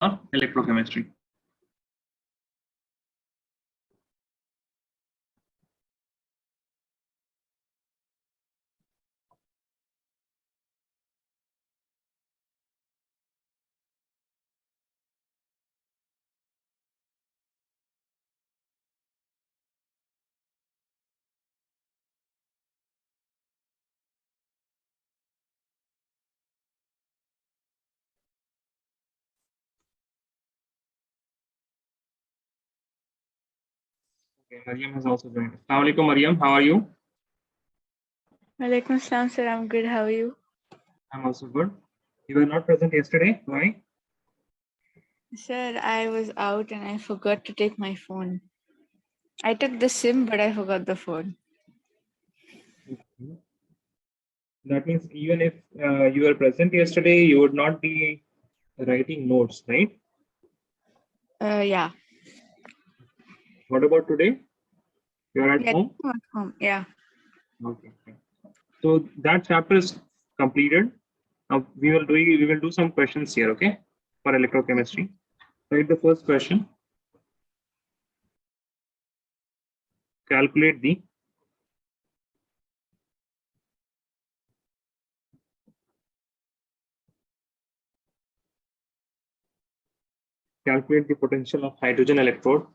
electrochemistry. Okay, Mariam has also joined. Assalamu alaikum, Mariam. How are you? Walaikum Assalam, sir. I'm good. How are you? I'm also good. You were not present yesterday. Why? Sir, I was out and I forgot to take my phone. I took the SIM, but I forgot the phone. That means even if you were present yesterday, you would not be writing notes, right? Yeah. What about today? You're at Yeah, home? I'm at home. Yeah. Okay. So that chapter is completed. Now we will do some questions here, okay? For electrochemistry. Write the first question. Calculate the potential of hydrogen electrode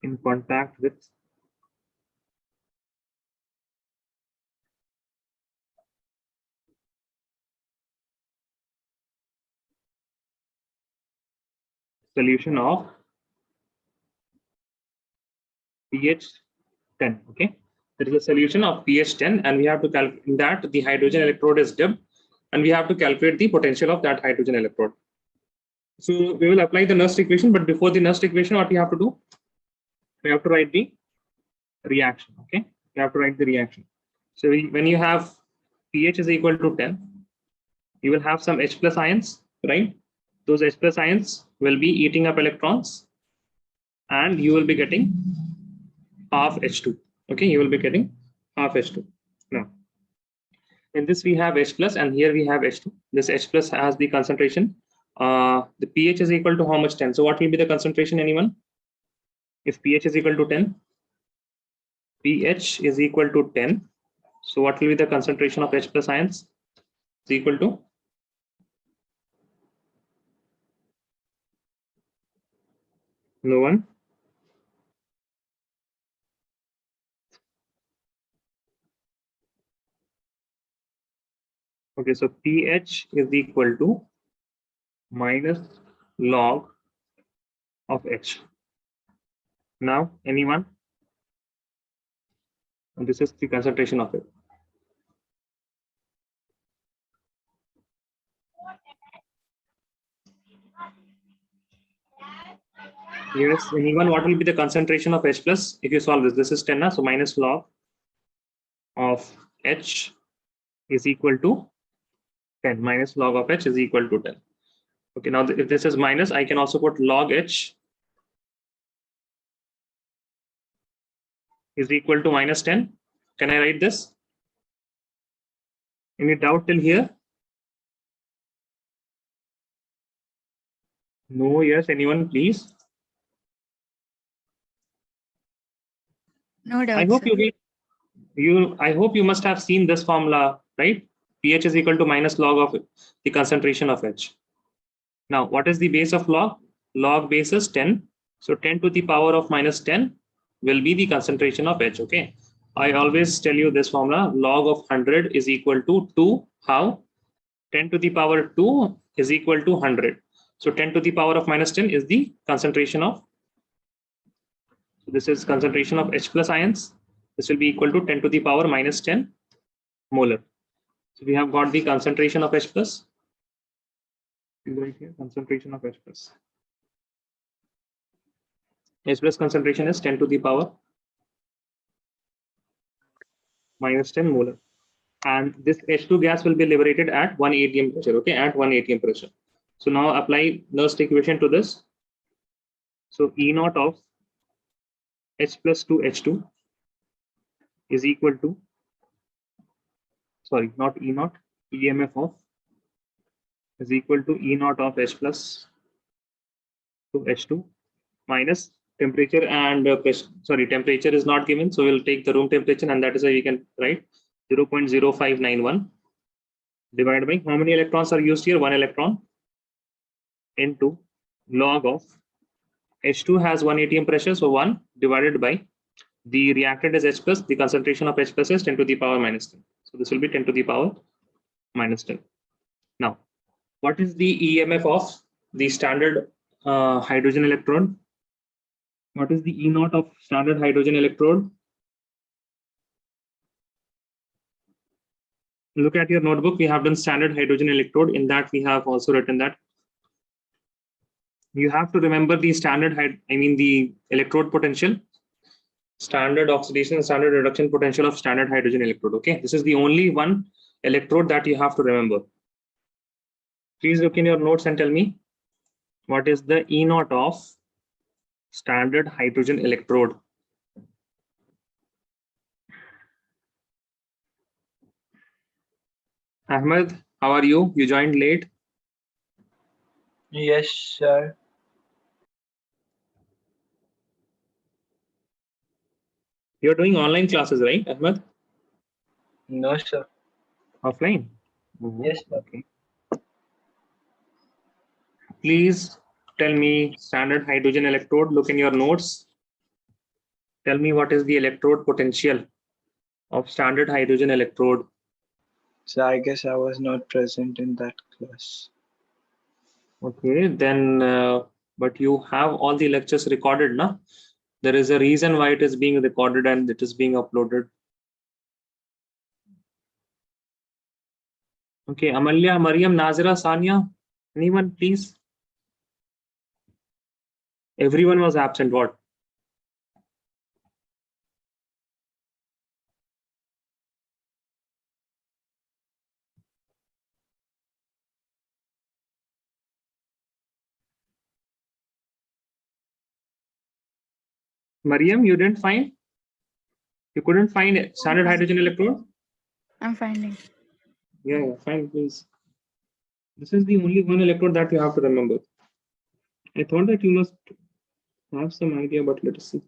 in contact with solution of pH 10. Okay, there is a solution of pH 10, and we have to calculate that the hydrogen electrode is dipped, and we have to calculate the potential of that hydrogen electrode. So we will apply the Nernst equation, but before the Nernst equation, what we have to do? We have to write the reaction. Okay, you have to write the reaction. So when you have pH is equal to 10, you will have some H plus ions, right? Those H plus ions will be eating up electrons, and you will be getting half H2. Okay, you will be getting half H2. Now, in this we have H plus, and here we have H2. This H plus has the concentration. The pH is equal to how much? 10. So what will be the concentration, anyone? If pH is equal to 10, pH is equal to 10. So what will be the concentration of H plus ions? Is equal to no one. Okay, so pH is equal to minus log of H. Now, anyone? And this is the concentration of it. Yes, anyone? What will be the concentration of H plus if you solve this? This is 10, so minus log of H is equal to 10. Minus log of H is equal to 10. Okay, now if this is minus, I can also put log H is equal to minus 10. Can I write this? Any doubt till here? No, yes, anyone, please? No doubt. I hope sir. I hope you must have seen this formula, right? pH is equal to minus log of the concentration of H. Now, what is the base of log? Log base is 10. So 10 to the power of minus 10 will be the concentration of H. Okay. I always tell you this formula, log of 100 is equal to 2. How? 10 to the power 2 is equal to 100. So 10 to the power of minus 10 is the concentration of, so this is concentration of H plus ions. This will be equal to 10 to the power minus 10 molar. So we have got the concentration of H plus. Right here, concentration of H plus. H plus concentration is 10 to the power minus 10 molar. And this H2 gas will be liberated at 1 atm pressure, okay, at 1 atm pressure. So now apply Nernst equation to this. So E naught of H plus to H2 is equal to sorry, not E naught, EMF of is equal to E naught of H plus to H2 minus temperature and pressure. Sorry, temperature is not given, so we'll take the room temperature, and that is why we can write 0.0591 divided by how many electrons are used here? 1 electron into log of H2 has 1 atm pressure, so 1 divided by the reactant is H plus, the concentration of H plus is 10 to the power minus 10. So this will be 10 to the power minus 10. Now, what is the EMF of the standard hydrogen electrode? What is the E naught of standard hydrogen electrode? Look at your notebook. We have done standard hydrogen electrode. In that, we have also written that you have to remember the standard, the electrode potential, standard oxidation, standard reduction potential of standard hydrogen electrode. Okay, this is the only one electrode that you have to remember. Please look in your notes and tell me what is the E naught of standard hydrogen electrode. Ahmed, how are you? You joined late. Yes, sir. You're doing online classes, right, Ahmed? No, sir. Offline? Yes, sir. Okay. Please tell me standard hydrogen electrode. Look in your notes. Tell me what is the electrode potential of standard hydrogen electrode. So I guess I was not present in that class. Okay, then, but you have all the lectures recorded, na? There is a reason why it is being recorded and it is being uploaded. Okay, Amalya, Mariam, Nazira, Sania, anyone, please? Everyone was absent. What? Mariam, you didn't find? You couldn't find it. Standard hydrogen electrode? I'm finding. Yeah, fine, please. This is the only one electrode that you have to remember. I thought that you must have some idea, but let us see.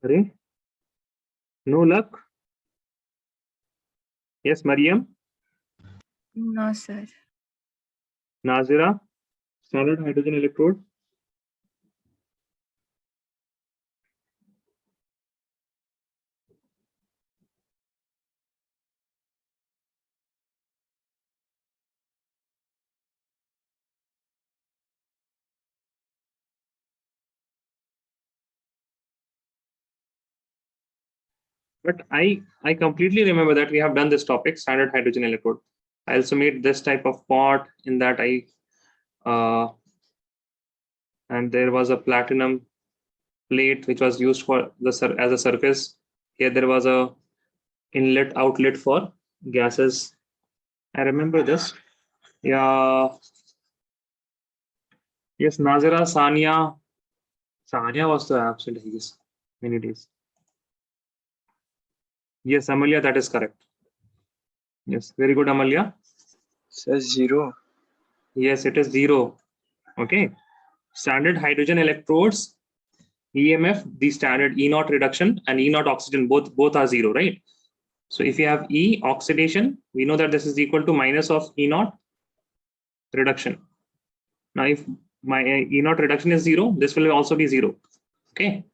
Arey? No luck? Yes, Mariam? No, sir. Nazira? Standard hydrogen electrode? But I completely remember that we have done this topic, standard hydrogen electrode. I also made this type of pot in that and there was a platinum plate which was used for the as a surface. Here there was a inlet outlet for gases. I remember this. Yeah. Yes, Nazira, Sania. Sania was the absent, I guess, many days. Yes, Amalya, that is correct. Yes, very good, Amalya. Says 0. Yes, it is 0. Okay. Standard hydrogen electrodes, EMF, the standard E naught reduction and E naught oxygen, both are 0, right? So if you have E oxidation, we know that this is equal to minus of E naught reduction. Now, if my E naught reduction is 0, this will also be 0. Okay.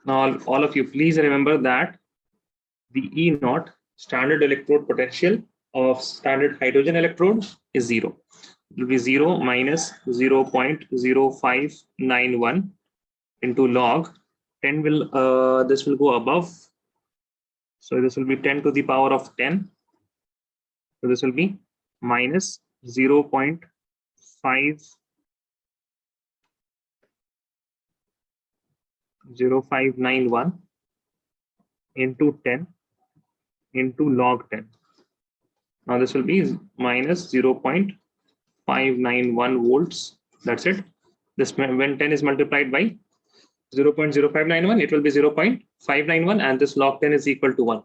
Now, all of you, please remember that the E naught standard electrode potential of standard hydrogen electrode is 0. It will be 0 minus 0.0591 into log 10 will this will go above. So this will be 10 to the power of 10. So this will be minus 0.0591 into 10 into log 10. Now this will be minus 0.591 volts. That's it. This when 10 is multiplied by 0.0591, it will be 0.591, and this log 10 is equal to 1.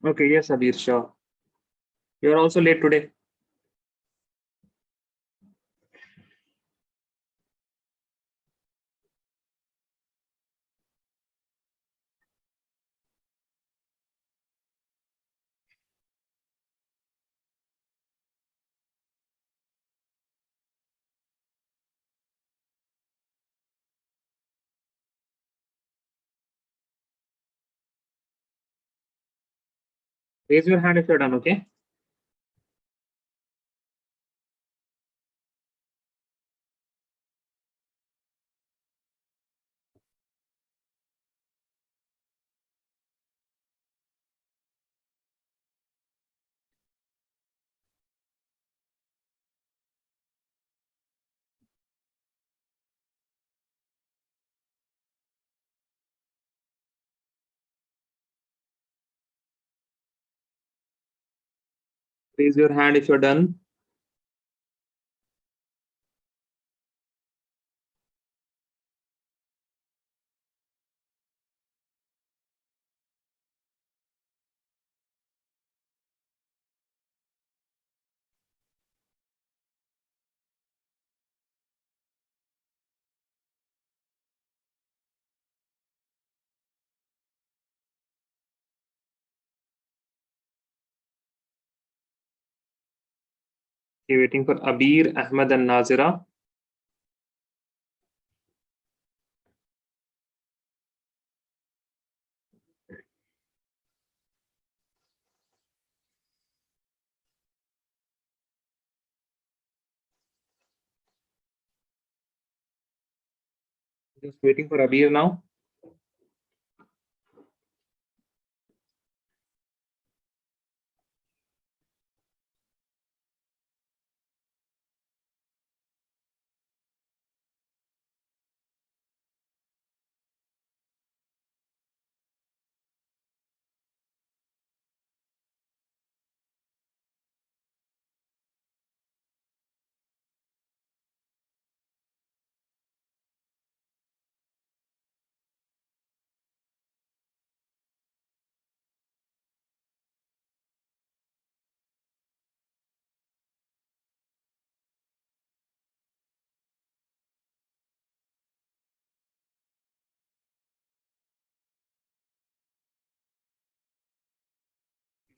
Okay, yes, Abir, sure. You are also late today. Raise your hand if you're done, okay? Raise your hand if you're done. You're waiting for Abir, Ahmed, and Nazira. Just waiting for Abir now.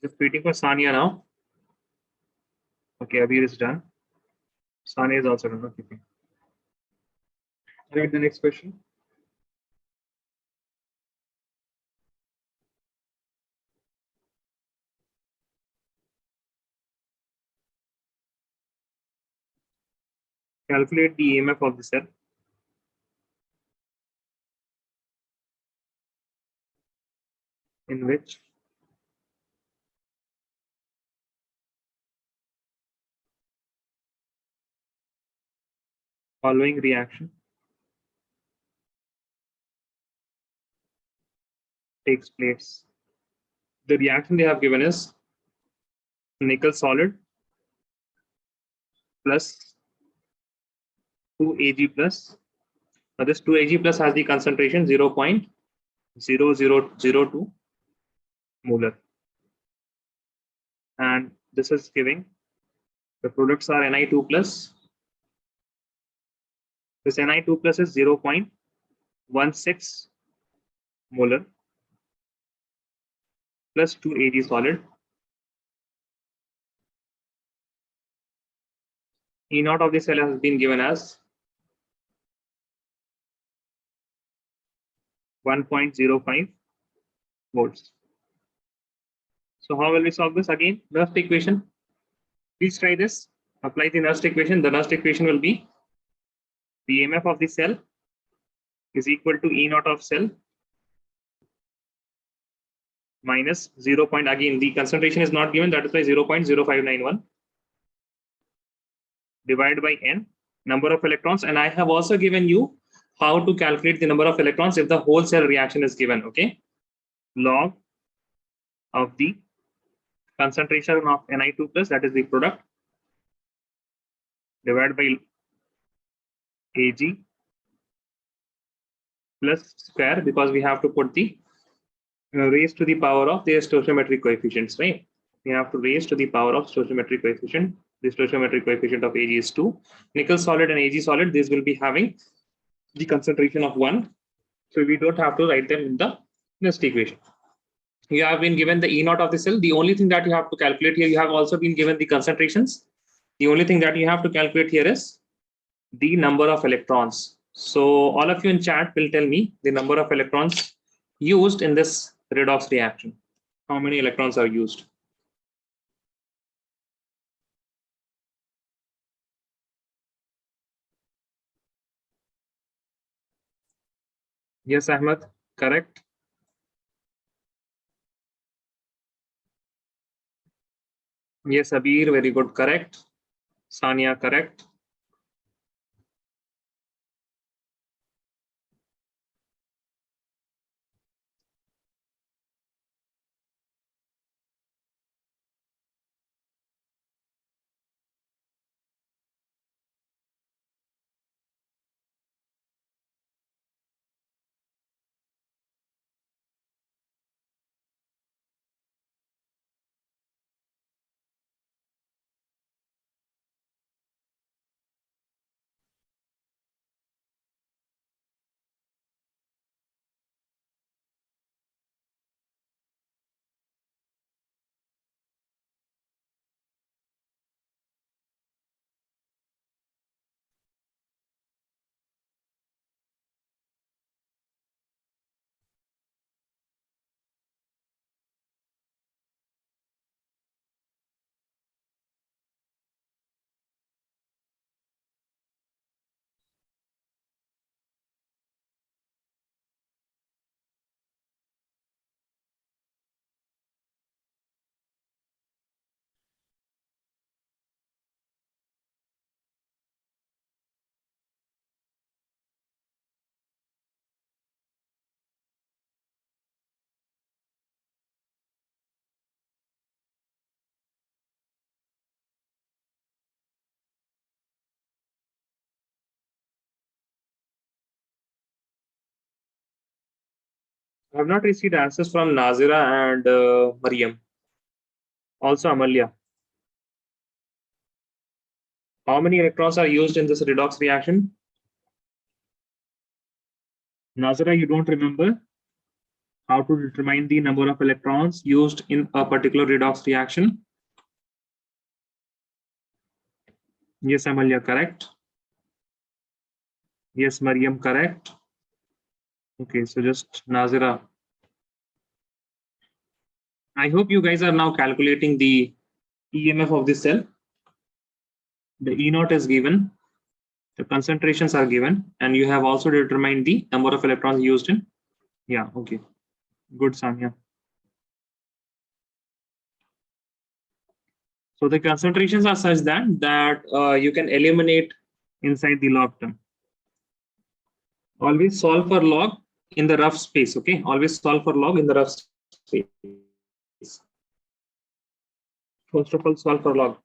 Just waiting for Sania now. Okay, Abir is done. Sania is also done. Okay. Right, the next question. Calculate the EMF of the cell. In which following reaction takes place. The reaction they have given is nickel solid plus 2 Ag plus. Now this 2 Ag plus has the concentration 0.0002 molar, and this is giving the products are Ni2 plus. This Ni2 plus is 0.16 molar plus 2 Ag solid. E naught of the cell has been given as 1.05 volts. So how will we solve this? Again, Nernst equation. Please try this. Apply the Nernst equation. The Nernst equation will be the EMF of the cell is equal to E naught of cell minus 0. Again, the concentration is not given. That is why 0.0591 divided by N, number of electrons. And I have also given you how to calculate the number of electrons if the whole cell reaction is given. Okay. Log of the concentration of Ni2 plus, that is the product, divided by Ag plus square, because we have to put the raise to the power of their stoichiometric coefficients, right? We have to raise to the power of stoichiometric coefficient. The stoichiometric coefficient of Ag is 2. Nickel solid and Ag solid, these will be having the concentration of 1. So we don't have to write them in the next equation. You have been given the E naught of the cell. The only thing that you have to calculate here, you have also been given the concentrations. The only thing that you have to calculate here is the number of electrons. So all of you in chat will tell me the number of electrons used in this redox reaction. How many electrons are used? Yes, Ahmed, correct. Yes, Abir, very good, correct. Sania, correct. I have not received answers from Nazira and Mariam. Also Amalia. How many electrons are used in this redox reaction? Nazira, you don't remember how to determine the number of electrons used in a particular redox reaction? Yes, Amalia, correct. Yes, Mariam, correct. Okay, so just Nazira. I hope you guys are now calculating the EMF of this cell. The E naught is given, the concentrations are given, and you have also determined the number of electrons used in. Yeah, okay. Good, Samya. So the concentrations are such that you can eliminate inside the log term. Always solve for log in the rough space, okay? Always solve for log in the rough space. First of all, solve for log.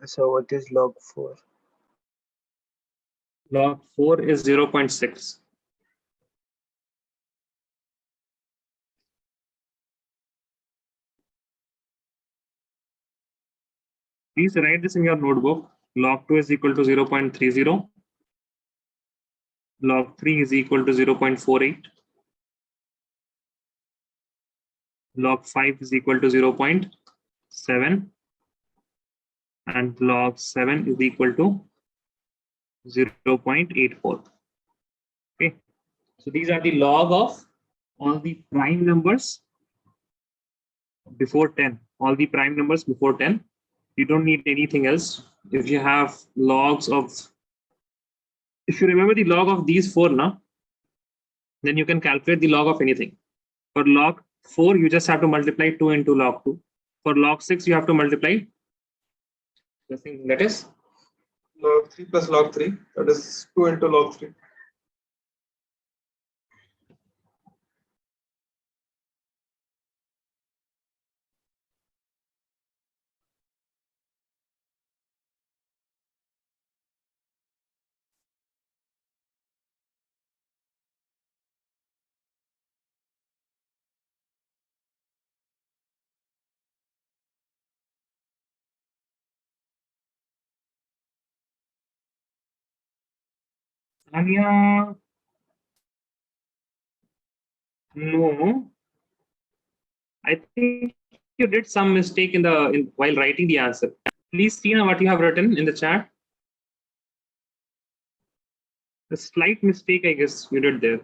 So what is log 4? Log 4 is 0.6. Please write this in your notebook. Log 2 is equal to 0.30. Log 3 is equal to 0.48. Log 5 is equal to 0.7. And log 7 is equal to 0.84. Okay. So these are the log of all the prime numbers before 10. All the prime numbers before 10. You don't need anything else. If you have logs of, if you remember the log of these four now, then you can calculate the log of anything. For log 4, you just have to multiply 2 into log 2. For log 6, you have to multiply the thing that is log 3 plus log 3, that is 2 into log 3. Anya. No, I think you did some mistake while writing the answer. Please see now what you have written in the chat. A slight mistake, I guess you did there.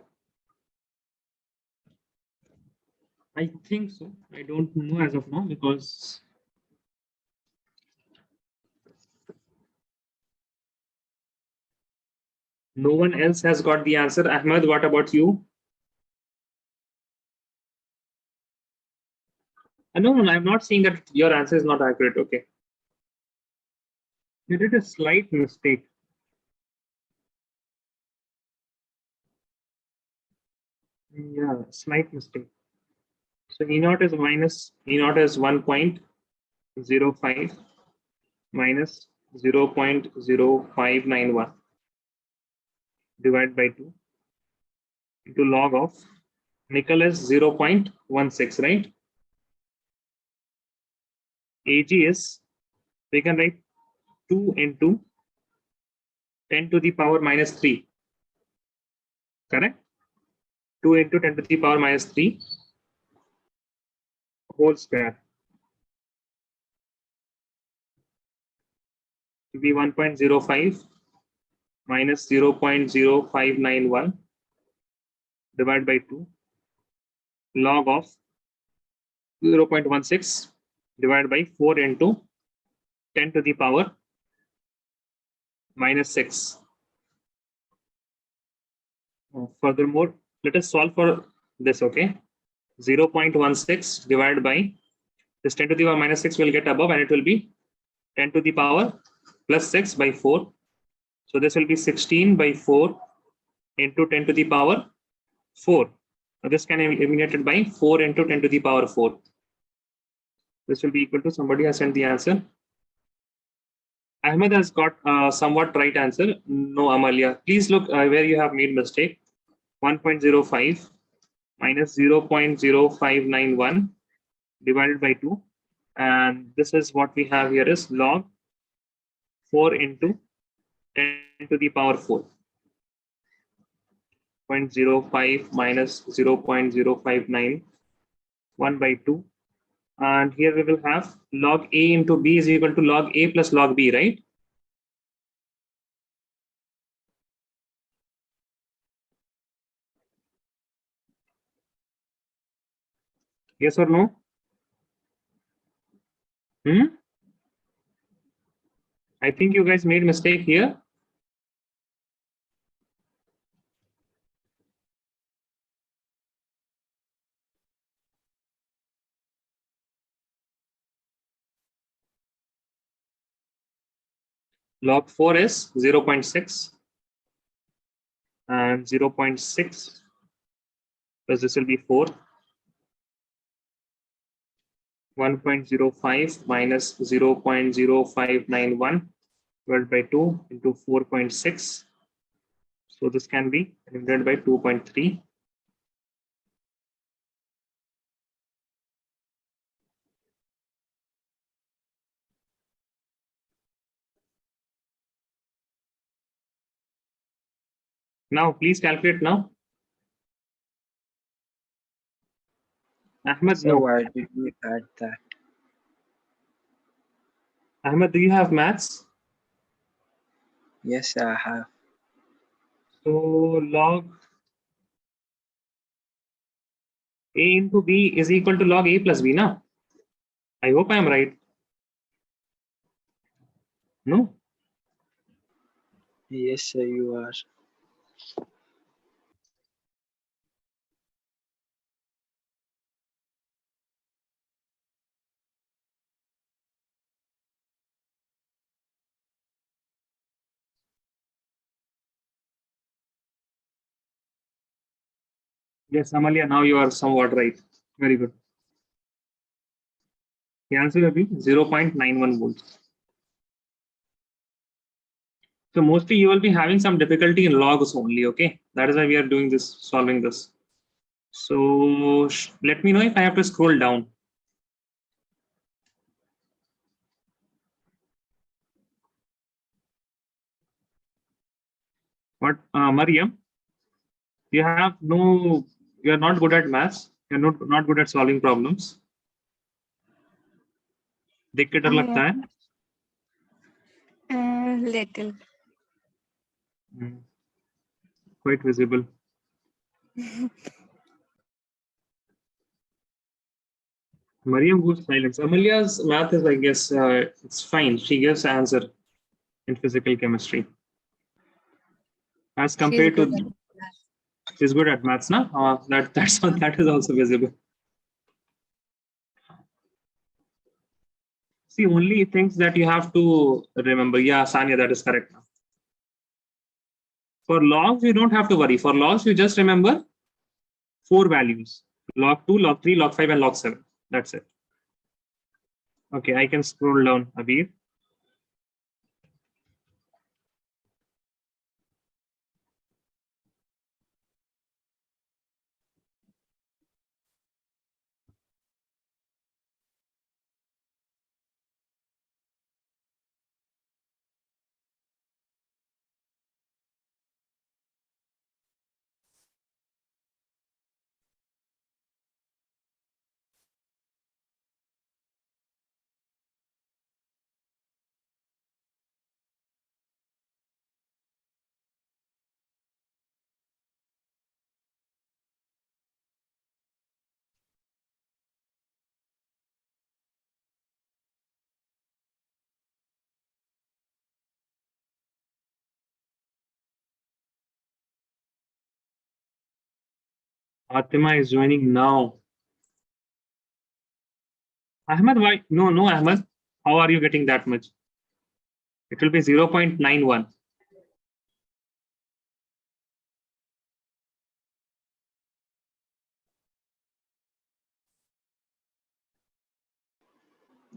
I think so. I don't know as of now because no one else has got the answer. Ahmed, what about you? No, I'm not saying that your answer is not accurate. Okay. You did a slight mistake. Yeah, slight mistake. So E0 is minus, E0 is 1.05 minus 0.0591 divided by 2 into log of nickel is 0.16, right? Ag is, we can write 2 into 10 to the power minus 3. Correct? 2 into 10 to the power minus 3 whole square. To be 1.05 minus 0.0591 divided by 2 log of 0.16 divided by 4 into 10 to the power minus 6. Furthermore, let us solve for this, okay? 0.16 divided by this 10 to the power minus 6 will get above and it will be 10 to the power plus 6 by 4. So this will be 16 by 4 into 10 to the power 4. Now this can be eliminated by 4 into 10 to the power 4. This will be equal to, somebody has sent the answer. Ahmed has got somewhat right answer. No, Amalia. Please look where you have made mistake. 1.05 minus 0.0591 divided by 2. And this is what we have here is log 4 into 10 to the power 4. 0.05 minus 0.0591 by 2. And here we will have log A into B is equal to log A plus log B, right? Yes or no? I think you guys made mistake here. Log 4 is 0.6 and 0.6 plus this will be 4. 1.05 minus 0.0591 divided by 2 into 4.6. So this can be divided by 2.3. Now, please calculate now. Ahmed, So no. why did we add that? Ahmed, do you have maths? Yes, I have. So log A into B is equal to log A plus B, na? I hope I am right. No? Yes, sir, you are. Yes, Amalia, now you are somewhat right. Very good. The answer will be 0.91 volts. So mostly you will be having some difficulty in logs only, okay? That is why we are doing this, solving this. So let me know if I have to scroll down. But Mariam, you have no, you are not good at maths. You're not good at solving problems. देख के डर लगता है. Little. Quite visible. Mariam goes silence. Amalia's math is, I guess, it's fine. She gives answer in physical chemistry. As compared to, she's good at maths, na? That is also visible. See, only things that you have to remember. Yeah, Sanya, that is correct. For logs, you don't have to worry. For logs, you just remember 4 values: log 2, log 3, log 5, and log 7. That's it. Okay, I can scroll down a bit. Fatima is joining now. Ahmed, why? No, Ahmed. How are you getting that much? It will be 0.91.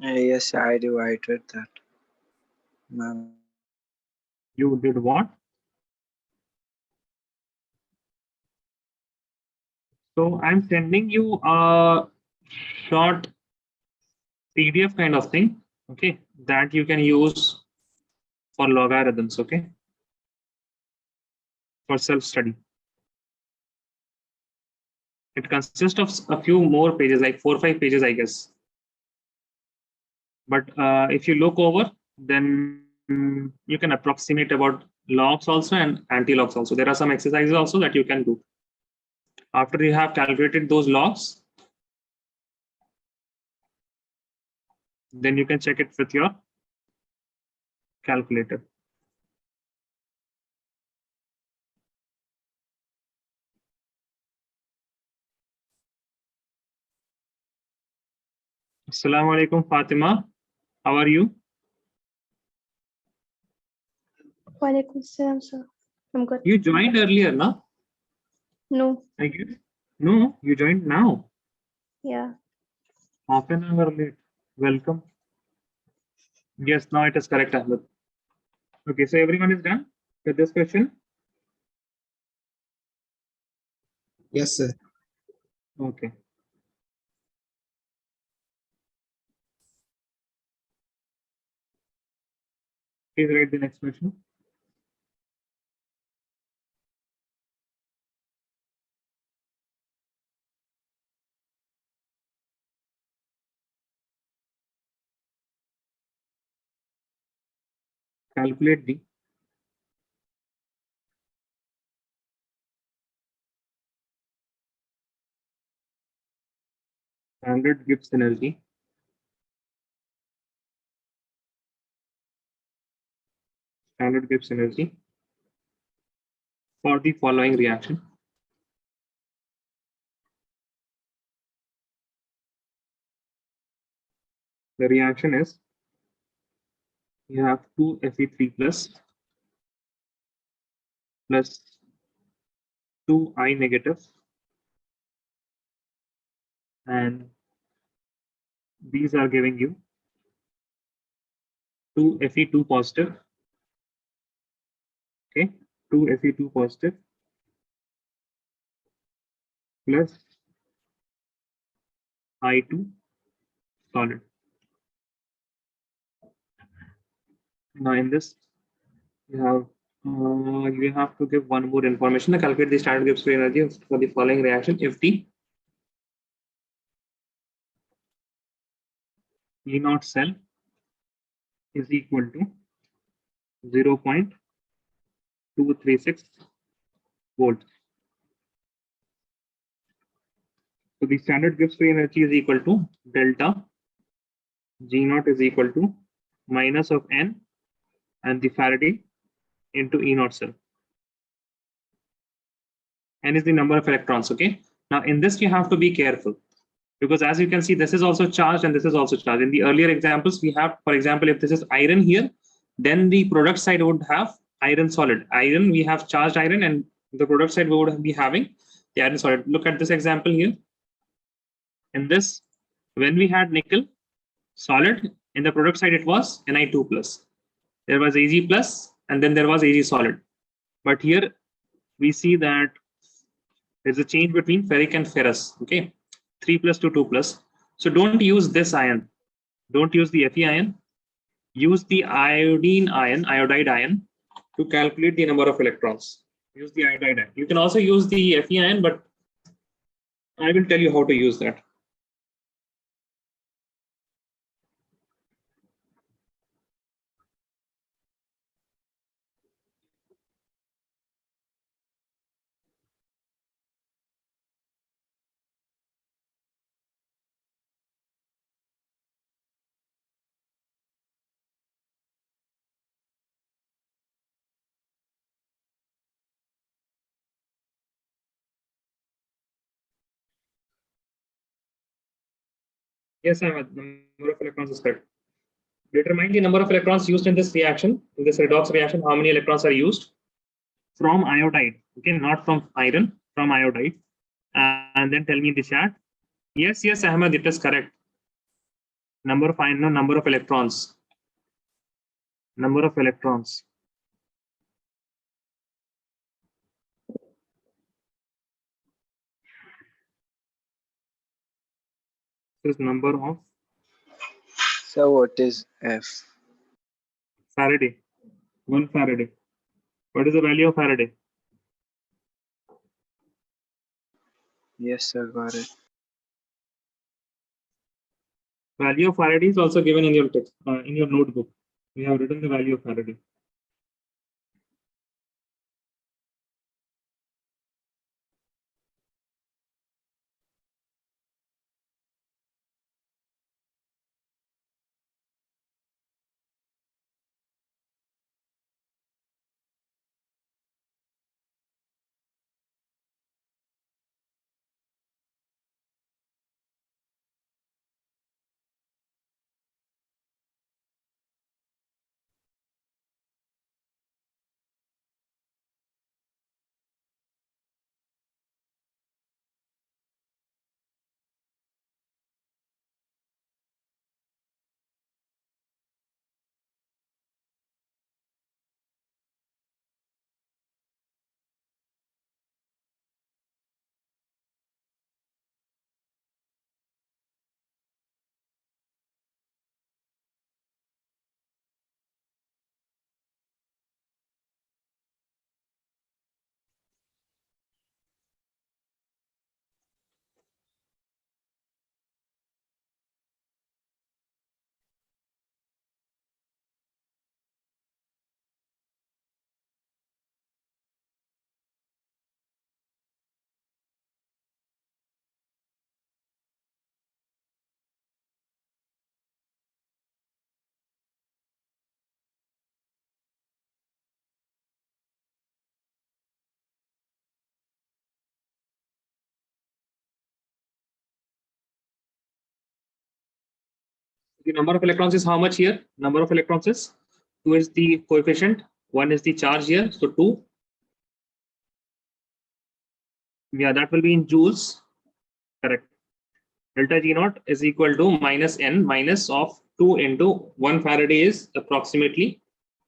Yes, I divided that. Ma'am. You did what? So I'm sending you a short PDF kind of thing, okay, that you can use for logarithms, okay, for self-study. It consists of a few more pages, like 4 or 5 pages, I guess. But if you look over, then you can approximate about logs also and anti-logs also. There are some exercises also that you can do. After you have calculated those logs, then you can check it with your calculator. Assalamu alaikum, Fatima. How are you? Walaikum salam, sir. I'm good. You joined earlier, no? No, I guess. No, you joined now. yeah. Half an hour late. Welcome. Yes, now it is correct, Ahmed. Okay, so everyone is done with this question? Yes, sir. Okay. Please write the next question. Calculate the standard Gibbs energy for the following reaction. The reaction is you have 2Fe3 plus 2I negative, and these are giving you 2Fe2 positive. Okay, 2Fe2 positive plus I2 solid. Now in this you have to give one more information to calculate the standard Gibbs free energy for the following reaction if the E0 cell is equal to 0.236 volts. So the standard Gibbs free energy is equal to delta G0 is equal to minus of N and the Faraday into E0 cell. N is the number of electrons. Okay. Now in this you have to be careful, because as you can see, this is also charged and this is also charged. In the earlier examples, we have, for example, if this is iron here, then the product side would have iron solid. Iron, we have charged iron, and the product side we would be having the iron solid. Look at this example here. In this, when we had nickel solid, in the product side it was Ni2 plus. There was Ag plus, and then there was Ag solid. But here we see that there's a change between ferric and ferrous. Okay, 3 plus to 2 plus. So don't use this ion. Don't use the Fe ion. Use the iodine ion, iodide ion, to calculate the number of electrons. Use the iodide ion. You can also use the Fe ion, but I will tell you how to use that. Yes, Ahmed, number of electrons is correct. Determine the number of electrons used in this reaction, in this redox reaction. How many electrons are used from iodide? Okay, not from iron, from iodide. And then tell me in the chat. Yes, yes, Ahmed, it is correct. Number of iron, no, number of electrons. Number of electrons. This is number of So what is F? Faraday. 1 Faraday. What is the value of Faraday? Yes, sir, got it. Value of Faraday is also given in your text, in your notebook. We have written the value of Faraday. The number of electrons is how much here? Number of electrons is 2 is the coefficient, 1 is the charge here, so 2. Yeah, that will be in joules. Correct. Delta G naught is equal to minus N minus of 2 into 1 Faraday is approximately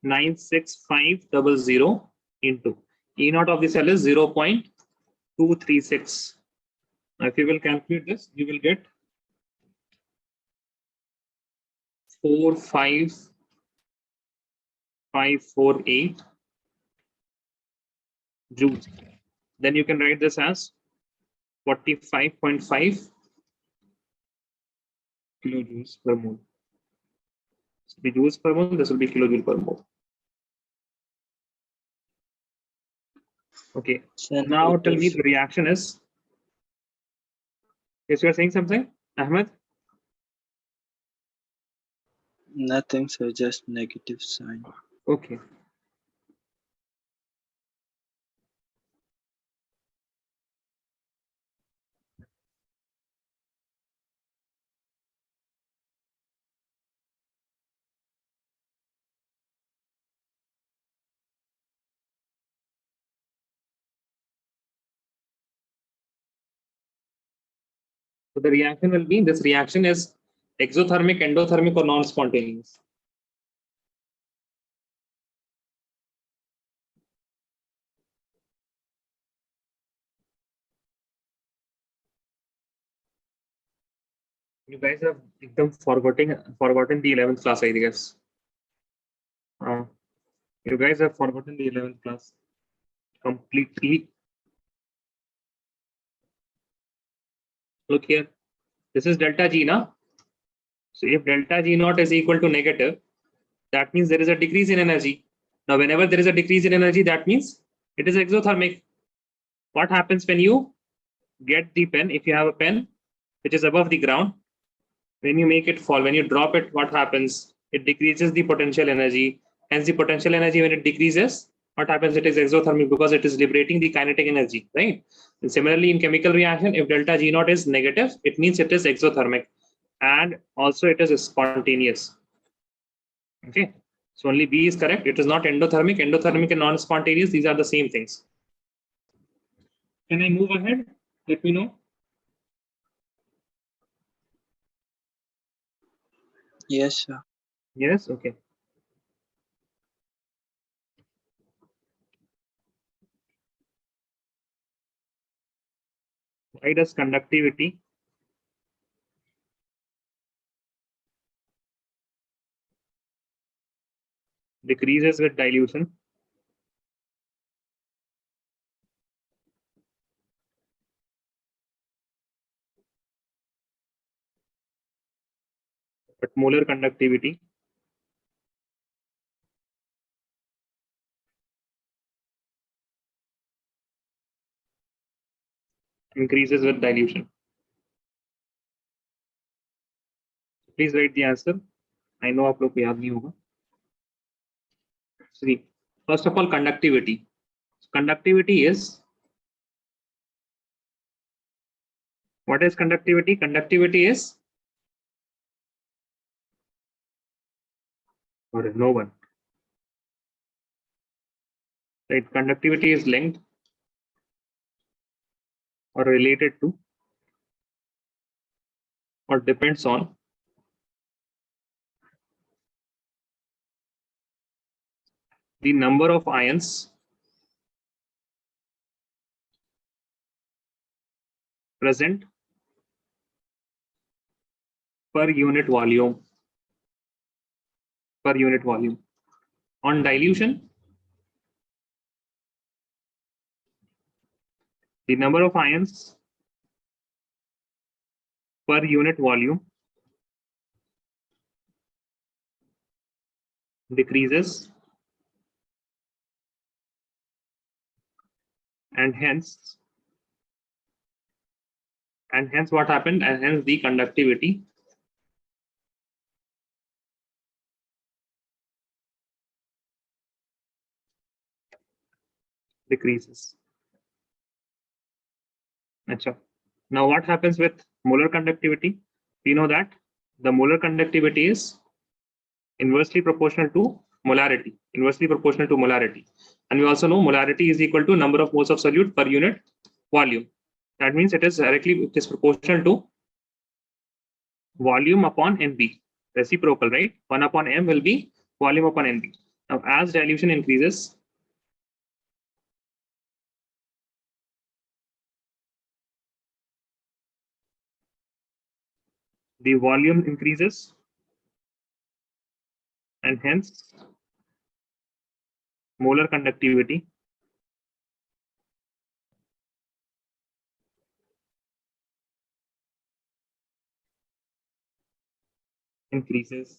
96500 into E naught of the cell is 0.236. Now, if you will calculate this, you will get 45548 joules. Then you can write this as 45.5 kilojoules per mole. This will be joules per mole, this will be kilojoule per mole. Okay, Sir, now it tell me is the reaction is. Yes, you are saying something, Ahmed? nothing, sir, just negative sign. Okay. So the reaction will be, this reaction is exothermic, endothermic, or non-spontaneous. You guys have forgotten the 11th class, I guess. You guys have forgotten the 11th class completely. Look here, this is delta G now. So if delta G naught is equal to negative, that means there is a decrease in energy. Now, whenever there is a decrease in energy, that means it is exothermic. What happens when you get the pen? If you have a pen which is above the ground, when you make it fall, when you drop it, what happens? It decreases the potential energy. Hence, the potential energy, when it decreases, what happens? It is exothermic because it is liberating the kinetic energy, right? And similarly, in chemical reaction, if delta G naught is negative, it means it is exothermic, and also it is spontaneous. Okay, so only B is correct. It is not endothermic. Endothermic and non-spontaneous, these are the same things. Can I move ahead? Let me know. Yes, sir. Yes, okay. Why does conductivity decreases with dilution? But molar conductivity increases with dilution. Please write the answer. I know आप लोग को याद नहीं होगा. See, first of all, conductivity. Conductivity is, what is conductivity? Conductivity is, or no one. Right, conductivity is linked or related to or depends on the number of ions present per unit volume. Per unit volume. On dilution, the number of ions per unit volume decreases, and hence what happened, and hence the conductivity decreases. Achha. Now what happens with molar conductivity? We know that the molar conductivity is inversely proportional to molarity, and we also know molarity is equal to number of moles of solute per unit volume. That means it is proportional to volume upon NB, reciprocal, right? 1 upon M will be volume upon NB. Now, as dilution increases, the volume increases, and hence molar conductivity increases.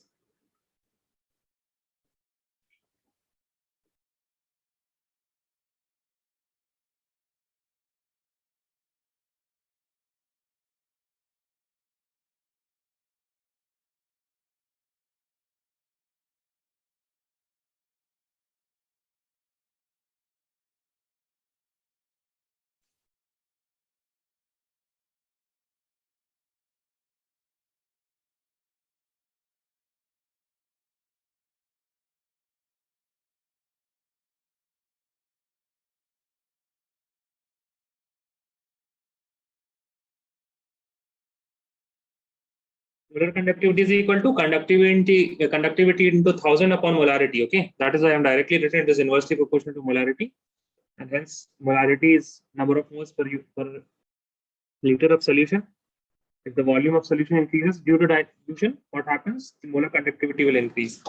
Molar conductivity is equal to conductivity into 1000 upon molarity. Okay, that is why I am directly written it is inversely proportional to molarity, and hence molarity is number of moles per liter of solution. If the volume of solution increases due to dilution, what happens? The molar conductivity will increase.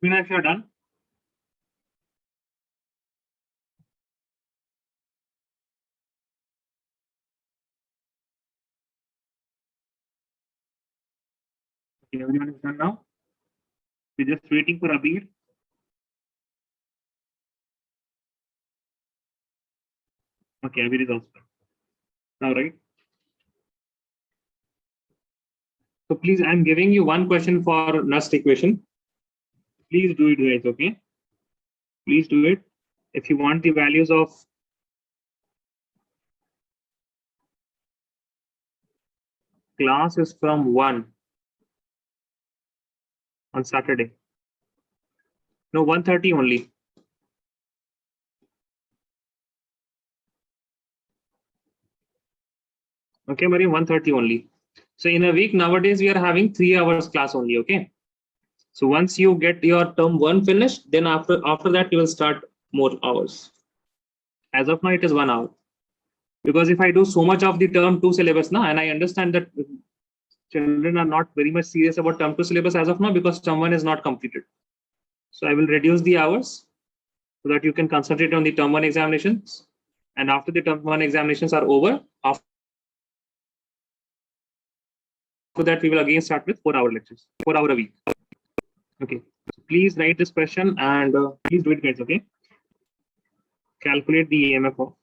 Let me know if you're done. Okay, everyone is done now. We're just waiting for Abir. Okay, Abir is also done. Now, right? So please, I'm giving you one question for Nast equation. Please do it, guys. Okay. Please do it. If you want the values of class is from 1 on Saturday. No, 1:30 only. Okay, Marie, 1:30 only. So in a week nowadays we are having 3 hours class only. Okay. So once you get your term 1 finished, then after that you will start more hours. As of now, it is 1 hour. Because if I do so much of the term 2 syllabus now, and I understand that children are not very much serious about term 2 syllabus as of now because term 1 is not completed. So I will reduce the hours so that you can concentrate on the term 1 examinations. And after the term 1 examinations are over, after that we will again start with 4 hour lectures, 4 hour a week. Okay, so please write this question and please do it, guys. Okay, calculate the EMF of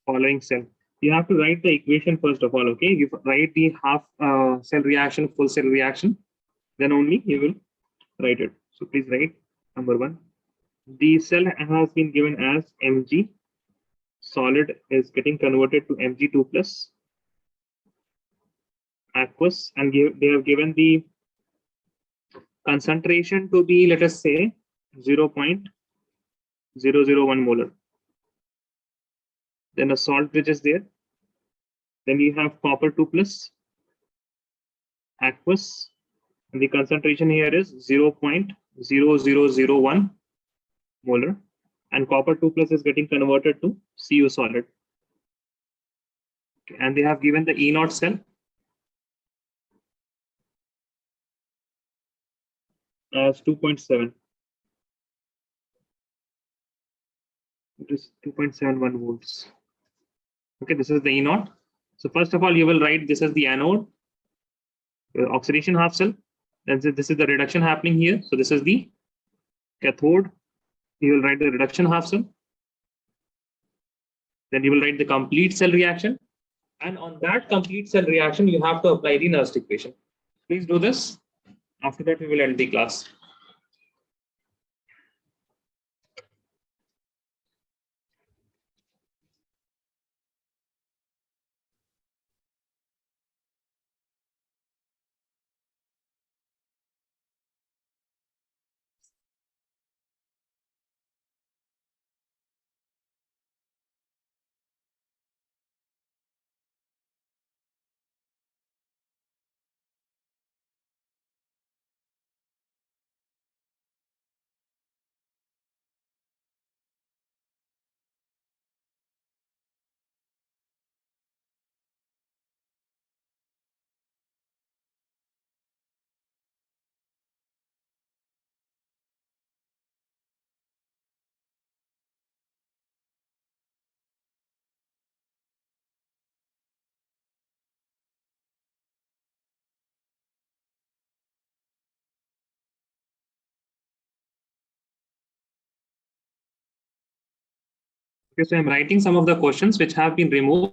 following cell. You have to write the equation first of all. Okay, you write the half cell reaction, full cell reaction, then only you will write it. So please write number 1. The cell has been given as Mg. Solid is getting converted to Mg2 plus. aqueous, and they have given the concentration to be, let us say, 0.001 molar. Then a salt bridge is there. Then we have copper 2 plus, aqueous, and the concentration here is 0.0001 molar, and copper 2 plus is getting converted to Cu solid. Okay, and they have given the E0 cell as 2.7. It is 2.71 volts. Okay, this is the E0. So first of all, you will write this as the anode, your oxidation half cell. Then this is the reduction happening here. So this is the cathode. You will write the reduction half cell. Then you will write the complete cell reaction. And on that complete cell reaction, you have to apply the Nernst equation. Please do this. After that, we will end the class. Okay, so I'm writing some of the questions which have been removed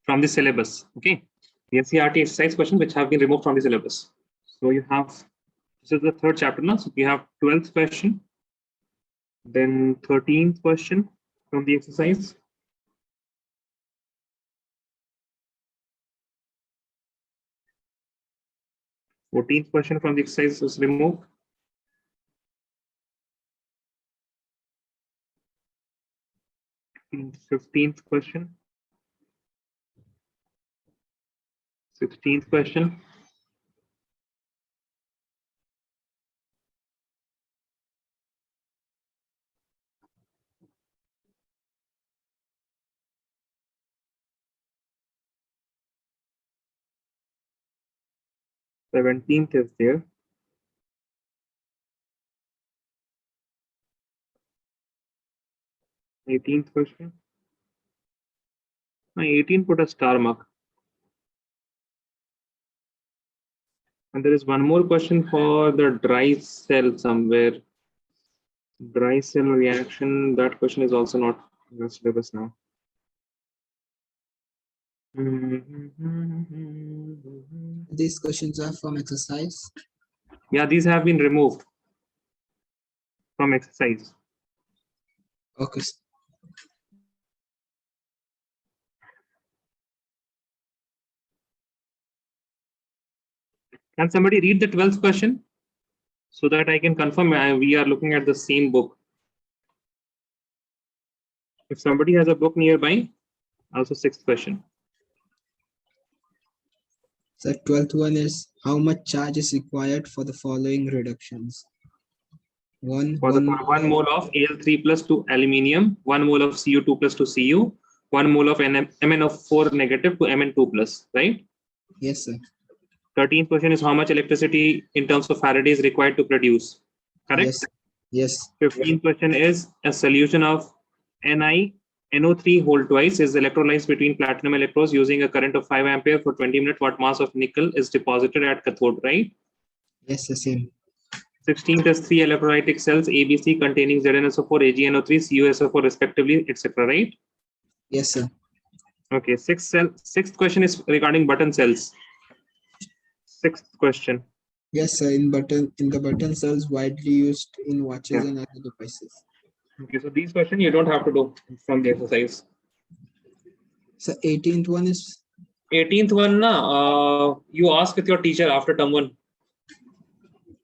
from the syllabus. Okay, the NCERT exercise questions which have been removed from the syllabus. So you have, this is the third chapter now. So we have 12th question, then 13th question from the exercise. Fourteenth question from the exercise is removed. 15th question. 16th question. Seventeenth is there. 18th question. 18 put a star mark. And there is one more question for the dry cell somewhere. Dry cell reaction. That question is also not in the syllabus now. These questions are from exercise. Yeah, these have been removed from exercise. Okay. Can somebody read the 12th question so that I can confirm we are looking at the same book? If somebody has a book nearby, also 6th question. The 12th one is how much charge is required for the following reductions? One mole of Al3 plus to aluminium, 1 mole of Cu2 plus to Cu, 1 mole of MnO4 negative to Mn2 plus, right? Yes, sir. 13th question is how much electricity in terms of Faraday is required to produce, correct? Yes. 15th question is a solution of NiNO3 whole twice is electrolyzed between platinum electrodes using a current of 5 ampere for 20 minutes. What mass of nickel is deposited at cathode, right? Yes, the same. 16th is 3 electrolytic cells ABC containing ZnSO4, AgNO3, CuSO4 respectively, etc. Right? Yes, sir. Okay. Sixth question is regarding button cells. 6th question. Yes, sir. In the button cells widely used in watches and other devices. Okay, so these questions you don't have to do from the exercise. So 18th one is 18th one, na, you ask with your teacher after term 1.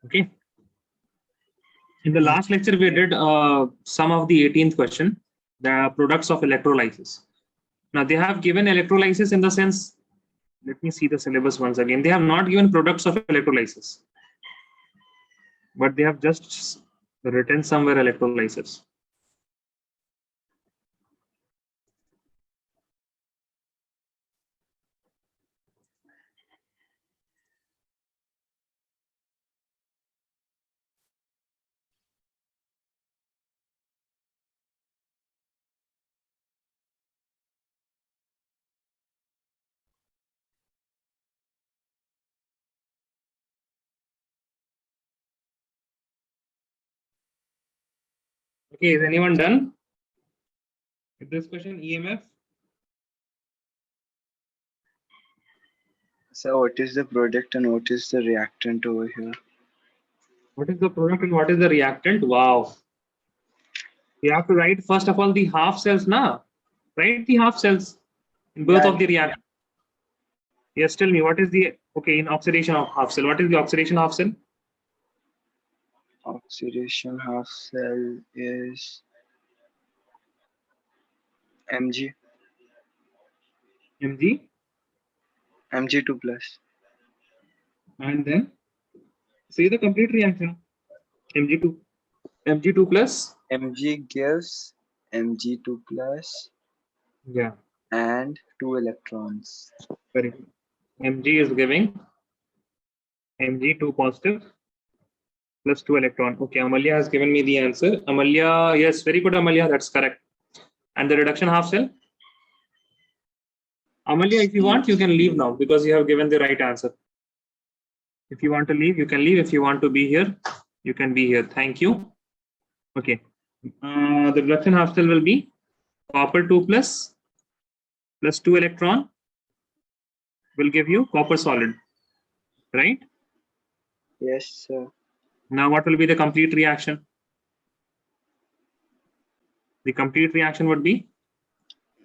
Okay. In the last lecture, we did some of the 18th question, the products of electrolysis. Now they have given electrolysis in the sense, let me see the syllabus once again. They have not given products of electrolysis, but they have just written somewhere electrolysis. Okay, is anyone done with this question? EMF? So what is the product and what is the reactant over here? What is the product and what is the reactant? Wow. You have to write first of all the half cells, na? Write the half cells in both Yeah. of the reactants. Yes, tell me what is the, okay, in oxidation of half cell, what is the oxidation half cell? Oxidation half cell is Mg, Mg, Mg2 plus. and then say the complete reaction. Mg2 plus. Mg gives Mg2 plus Yeah, and 2 electrons. very good. Mg is giving Mg2 positive plus 2 electron. Okay, Amalya has given me the answer. Amalya, yes, very good, Amalya, that's correct. And the reduction half cell? Amalya, if you want, you can leave now because you have given the right answer. If you want to leave, you can leave. If you want to be here, you can be here. Thank you. Okay. The reduction half cell will be copper 2 plus 2 electron will give you copper solid, right? Yes, sir. Now what will be the complete reaction? The complete reaction would be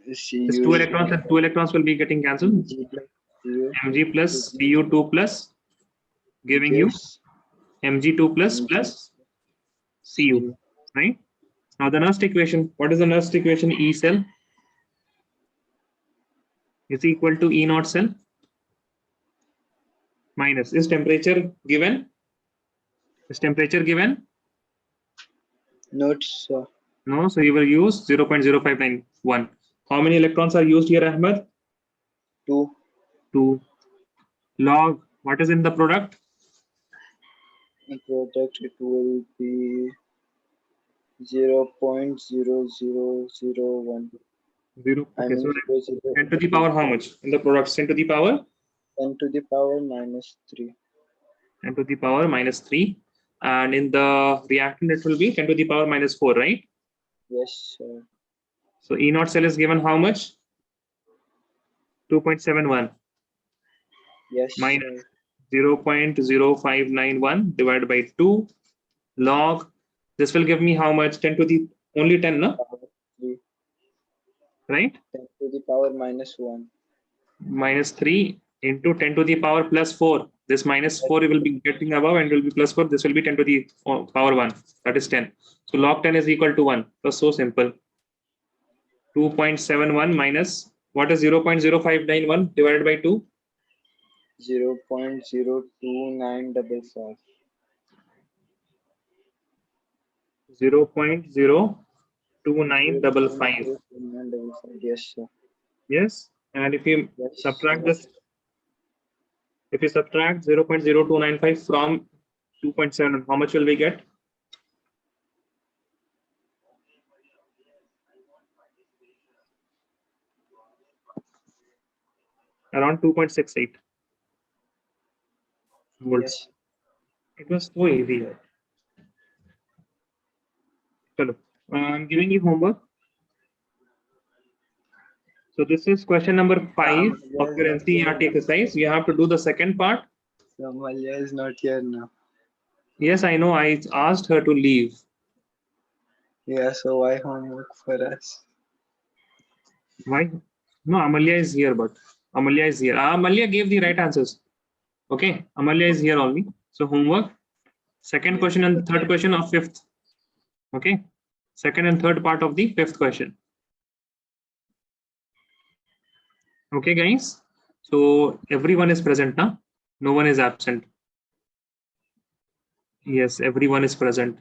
this 2 electrons and 2 electrons will be getting cancelled. Mg plus Cu2 plus giving you Mg2 plus Cu, right? Now the Nernst equation, what is the Nernst equation? E cell is equal to E naught cell minus, is temperature given? Is temperature given? Not sir. No, so you will use 0.0591. How many electrons are used here, Ahmed? 2. 2. Log, what is in the product? In product it will be 0.0001. 0. I Okay, mean so 0, 10 to the power how much? In the product, 10 to the power? 10 to the power minus 3. 10 to the power minus 3. And in the reactant, it will be 10 to the power minus 4, right? Yes, sir. So E naught cell is given how much? 2.71 Yes, minus sir. 0.0591 divided by 2 log. This will give me how much? 10 to the only 10, no? Power 3. Right? 10 to the power minus 1. Minus 3 into 10 to the power plus 4. This minus 4 will be getting above and will be plus 4. This will be 10 to the power 1. That is 10. So log 10 is equal to 1. It was so simple. 2.71 minus, what is 0.0591 divided by 2? 0.02955. 0.02955. Yes, sir. Yes. And if you Yes, subtract sir. this, if you subtract 0.0295 from 2.7, how much will we get? Around 2.68 volts. Yes. It was so easy. Chalo. I'm giving you homework. So this is question number 5 of your NCERT exercise. You have to do the second part. Somalia is not here now. Yes, I know. I asked her to leave. Yeah, so why homework for us? Why? No, Amalia is here, but Amalya is here. Amalya gave the right answers. Okay, Amalya is here only. So homework. Second question and third question of fifth. Okay, second and third part of the fifth question. Okay, guys. So everyone is present now. No one is absent. Yes, everyone is present.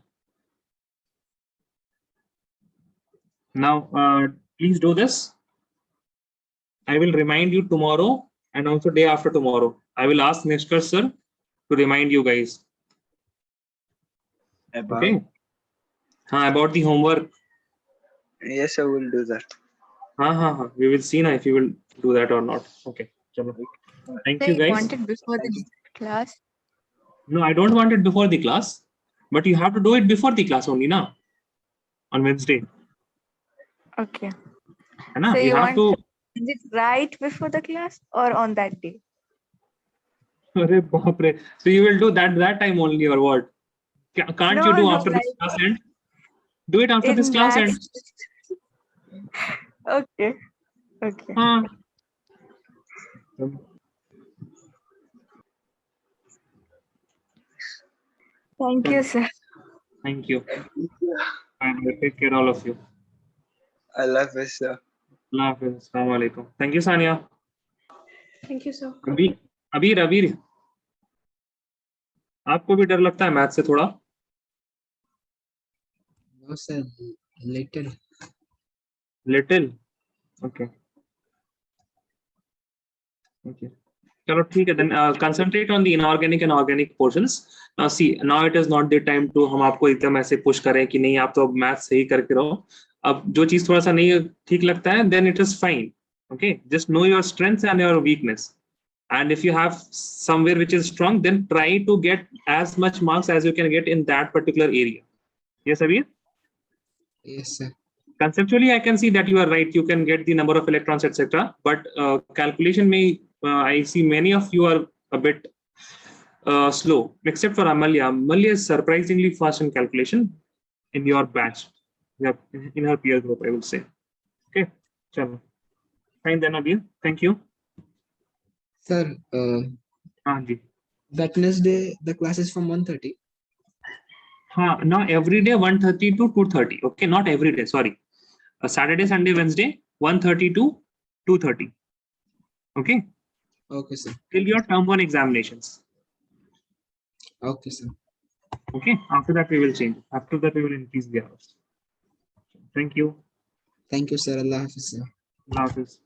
Now, please do this. I will remind you tomorrow and also day after tomorrow. I will ask Nishkar sir to remind you guys. About? Okay. About the homework. Yes, I will do that. We will see now if you will do that or not. Okay. Chalo. Thank you, They guys. want it before the class. No, I don't want it before the class, but you have to do it before the class only now. On Wednesday. Okay. है ना? So You you have want to. is it right before the class or on that day? अरे बाप रे. So you will do that time only or what? Can't you do No, after this like class end? Do it after this in class that. end. Okay. Okay. हाँ. Thank you, sir. Thank you. And take care, all of you. I love it, sir. Allah Hafiz. Assalamu alaikum. Thank you, Sania. Thank you, sir. अबीर आपको भी डर लगता है math से थोड़ा? No, sir. Little. Little. Okay. चलो ठीक है. Then concentrate on the inorganic and organic portions. Now see, now it is not the time to हम आपको एकदम ऐसे push करें कि नहीं आप तो अब मैथ सही करके रहो. अब जो चीज थोड़ा सा नहीं ठीक लगता है, then it is fine. Okay, just know your strengths and your weakness. And if you have somewhere which is strong, then try to get as much marks as you can get in that particular area. Yes, Abir? Yes, sir. Conceptually, I can see that you are right. You can get the number of electrons, etc. But calculation may, I see many of you are a bit slow, except for Amalya. Amalya is surprisingly fast in calculation in your batch. Yeah, in her peer group, I would say. Okay, chalo. Fine then, Abir. Thank you. Sir, Ji. Wednesday, the class is from 1:30. Now every day 1:30 to 2:30. Okay, not every day. Sorry. Saturday, Sunday, Wednesday 1:30 to 2:30. Okay. Okay, sir. Till your term 1 examinations. Okay, sir. Okay. After that we will change. After that we will increase the hours. Thank you. Thank you, sir. Allah Hafiz, sir. Allah Hafiz.